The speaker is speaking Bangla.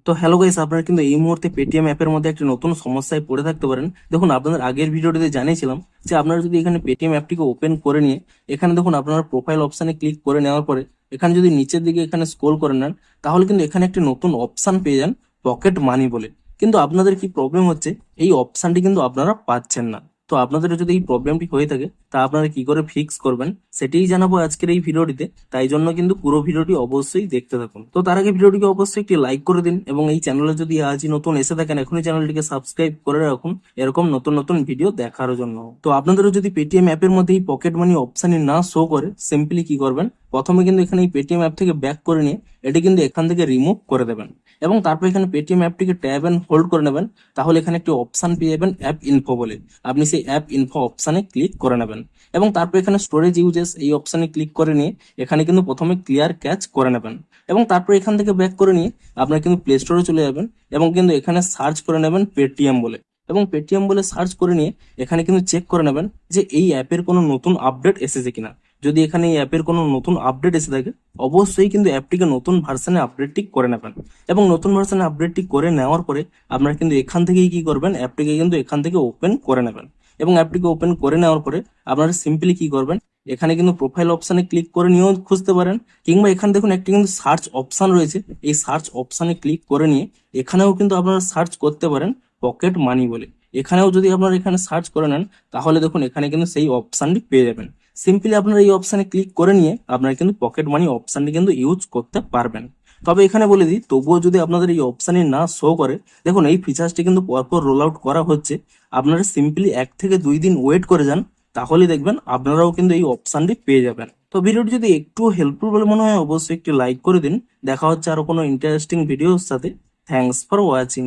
তো হ্যালো গাইস, আপনারা কিন্তু এই মুহূর্তে পেটিএম অ্যাপের মধ্যে একটা নতুন সমস্যায় পড়ে থাকতে পারেন। দেখুন, আপনাদের আগের ভিডিওটিতে জানিয়েছিলাম যে আপনারা যদি এখানে পেটিএম অ্যাপটিকে ওপেন করে নিয়ে এখানে দেখুন আপনারা প্রোফাইল অপশানে ক্লিক করে নেওয়ার পরে এখানে যদি নিচের দিকে এখানে স্ক্রল করে নেন, তাহলে কিন্তু এখানে একটি নতুন অপশান পেয়ে যান, পকেট মানি বলে। কিন্তু আপনাদের কি প্রবলেম হচ্ছে, এই অপশানটি কিন্তু আপনারা পাচ্ছেন না। তো আপনাদের যদি এই প্রবলেমটি হয়ে থাকে তা আপনারা কি করে ফিক্স করবেন সেটাই জানাবো আজকের এই ভিডিওটিতে। তাই জন্য কিন্তু পুরো ভিডিওটি অবশ্যই দেখতে থাকুন। তো তার আগে ভিডিওটিকে অবশ্যই একটি লাইক করে দিন এবং এই চ্যানেলে যদি আজই নতুন এসে থাকেন এখনই চ্যানেলটিকে সাবস্ক্রাইব করে রাখুন এরকম নতুন নতুন ভিডিও দেখার জন্য। তো আপনাদেরও যদি পেটিএম অ্যাপের মধ্যে এই পকেট মানি অপশানই না শো করে, সিম্পলি কি করবেন, প্রথমে কিন্তু এখানে এই পেটিএম অ্যাপ থেকে ব্যাক করে নিয়ে এটি কিন্তু এখান থেকে রিমুভ করে দেবেন এবং তারপর এখানে পেটিএম অ্যাপটিকে ট্যাব এন্ড হোল্ড করে নেবেন। তাহলে এখানে একটি অপশান পেয়ে যাবেন অ্যাপ ইনফো বলে। আপনি সেই অ্যাপ ইনফো অপশানে ক্লিক করে নেবেন এবং তারপর এখানে স্টোরেজ ইউজেস এই অপশানে ক্লিক করে নিয়ে এখানে কিন্তু প্রথমে ক্লিয়ার ক্যাচ করে নেবেন এবং তারপর এখান থেকে ব্যাক করে নিয়ে আপনারা কিন্তু প্লে স্টোরে চলে যাবেন এবং কিন্তু এখানে সার্চ করে নেবেন পেটিএম বলে এবং পেটিএম বলে সার্চ করে নিয়ে এখানে কিন্তু চেক করে নেবেন যে এই অ্যাপের কোনো নতুন আপডেট এসেছে কিনা। যদি এখানে এই অ্যাপের কোনো নতুন আপডেট এসে থাকে অবশ্যই কিন্তু অ্যাপটিকে নতুন ভার্সনে আপডেটটি করে নেবেন এবং নতুন ভার্সনে আপডেটটি করে নেওয়ার পরে আপনারা কিন্তু এখান থেকেই কি করবেন, অ্যাপটিকে কিন্তু এখান থেকে ওপেন করে নেবেন এবং অ্যাপটিকে ওপেন করে নেওয়ার পরে আপনারা সিম্পলি কি করবেন, এখানে কিন্তু প্রোফাইল অপশানে ক্লিক করে নিয়েও খুঁজতে পারেন, কিংবা এখানে দেখুন একটি কিন্তু সার্চ অপশান রয়েছে, এই সার্চ অপশানে ক্লিক করে নিয়ে এখানেও কিন্তু আপনারা সার্চ করতে পারেন পকেট মানি বলে। এখানেও যদি আপনারা এখানে সার্চ করে নেন তাহলে দেখুন এখানে কিন্তু সেই অপশানটি পেয়ে যাবেন। সিম্পলি আপনারা এই অপশানে ক্লিক করে নিয়ে আপনারা কিন্তু পকেট মানি অপশানটি কিন্তু ইউজ করতে পারবেন। তবে এখানে বলে দিই, তবুও যদি আপনাদের এই অপশানে না শো করে, দেখুন এই ফিচার্সটি কিন্তু পরপর রোল আউট করা হচ্ছে। আপনারা সিম্পলি 1 থেকে 2 দিন ওয়েট করে যান, তাহলে দেখবেন আপনারাও কিন্তু এই অপশানটি পেয়ে যাবেন। তো ভিডিওটি যদি একটু হেল্পফুল বলে মনে হয় অবশ্যই একটি লাইক করে দিন। দেখা হচ্ছে আরো কোনো ইন্টারেস্টিং ভিডিওর সাথে। Thanks for watching.